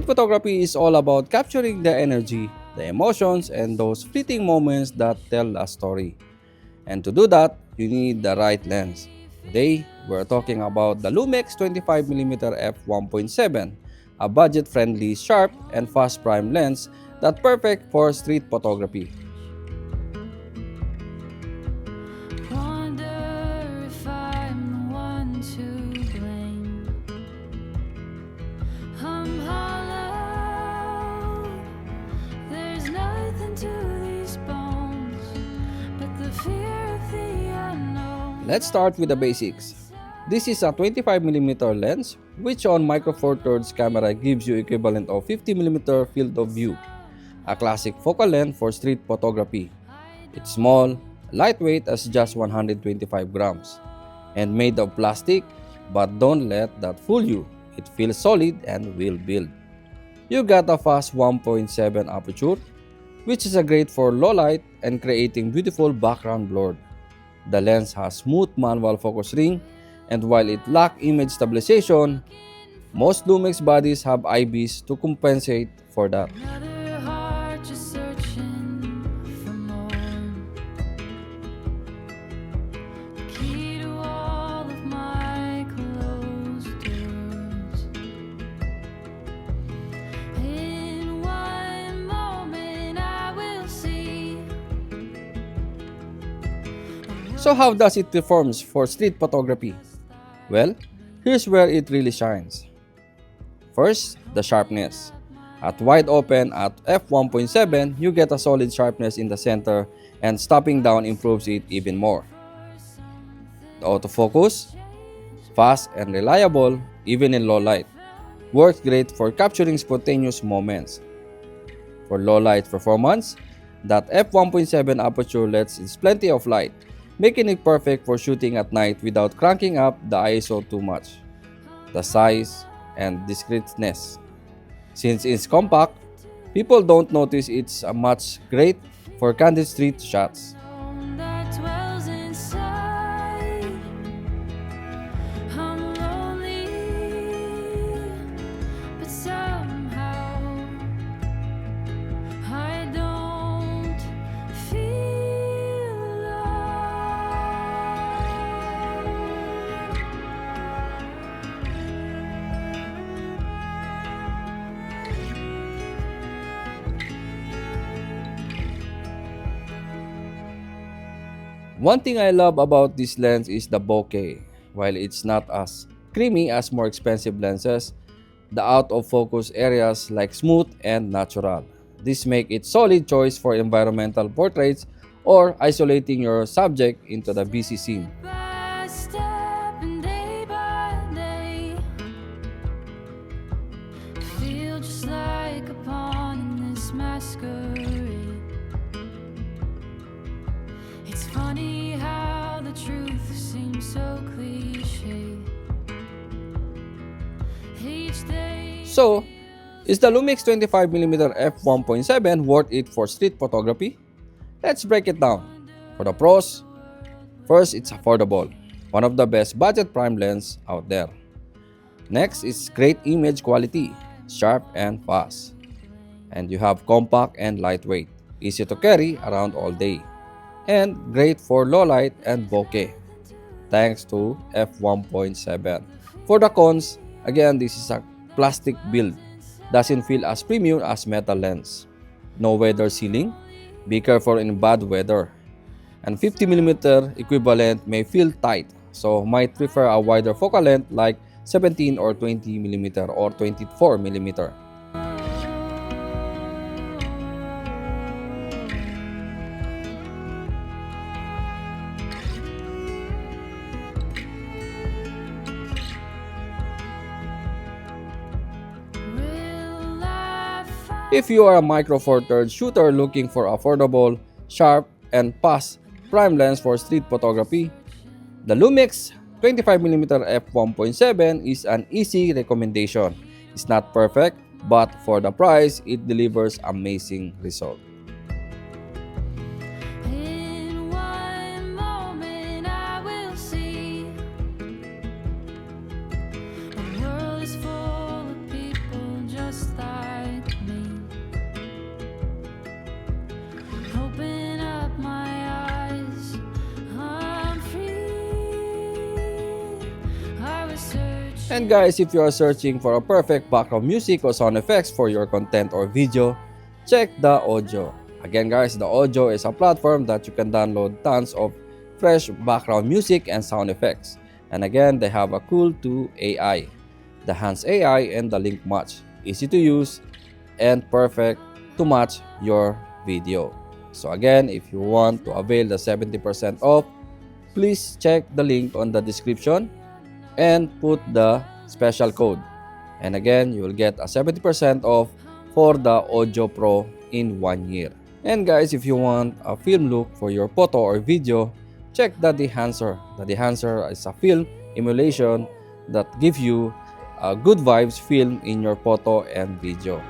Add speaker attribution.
Speaker 1: photography is all about capturing the energy, the emotions, and those fleeting moments that tell a story. And to do that, you need the right lens. Today, we're talking about the Lumix 25mm f1.7, a budget-friendly, sharp, and fast prime lens that's perfect for street photography.
Speaker 2: Wonder if I'm the one to blame. I'm hollow. There's nothing to these bones but the fear of the unknown.
Speaker 1: Let's start with the basics. This is a 25mm lens, which on Micro Four Thirds camera gives you equivalent of 50mm field of view, a classic focal length for street photography. It's small, lightweight as just 125 grams, and made of plastic, but don't let that fool you. It feels solid and will build. You got a fast 1.7 aperture, which is a great for low light and creating beautiful background blur. The lens has smooth manual focus ring, and while it lacks image stabilization, most Lumix bodies have IBs to compensate for that.
Speaker 2: Another heart just searching for more. The key to all of my closed doors. In one moment I will see.
Speaker 1: So how does it perform for street photography? Well, here's where it really shines. First, the sharpness. At wide open at f1.7, you get a solid sharpness in the center, and stopping down improves it even more. The autofocus, fast and reliable even in low light, works great for capturing spontaneous moments. For low light performance, that f1.7 aperture lets in plenty of light, making it perfect for shooting at night without cranking up the ISO too much. The size and discreteness. Since it's compact, people don't notice it's a much great for candid street shots.
Speaker 2: That dwells inside. I'm lonely, but somehow I don't feel
Speaker 1: One thing I love about this lens is the bokeh. While it's not as creamy as more expensive lenses, the out of focus areas like smooth and natural. This make it solid choice for environmental portraits or isolating your subject into the busy scene.
Speaker 2: by step and day by day. I feel just like a pawn in this masquerade. It's funny how the truth seems so cliche. Each day.
Speaker 1: So, is the Lumix 25mm f1.7 worth it for street photography? Let's break it down. For the pros, first, it's affordable. One of the best budget prime lens out there. Next is great image quality, sharp and fast. And you have compact and lightweight, easy to carry around all day. And great for low light and bokeh, thanks to f1.7. For the cons, again, this is a plastic build. Doesn't feel as premium as metal lens. No weather sealing. Be careful in bad weather. And 50mm equivalent may feel tight, so might prefer a wider focal length like 17 or 20mm or 24mm.
Speaker 2: Will I find
Speaker 1: If you are a Micro Four Thirds shooter looking for affordable, sharp, and fast prime lens for street photography, the Lumix 25mm f1.7 is an easy recommendation. It's not perfect, but for the price, it delivers amazing result.
Speaker 2: in one moment I will see. The world is full of people just like
Speaker 1: And guys, if you are searching for a perfect background music or sound effects for your content or video, check the audio. Again guys, the audio is a platform that you can download tons of fresh background music and sound effects. And again, they have a cool 2 AI, the Hans AI and the link match, easy to use and perfect to match your video. So again, if you want to avail the 70% off, please check the link on the description and put the special code. And again, you will get a 70% off for the Audio Pro in 1 year. And guys, if you want a film look for your photo or video, check the Dehancer. The Dehancer is a film emulation that gives you a good vibes film in your photo and video.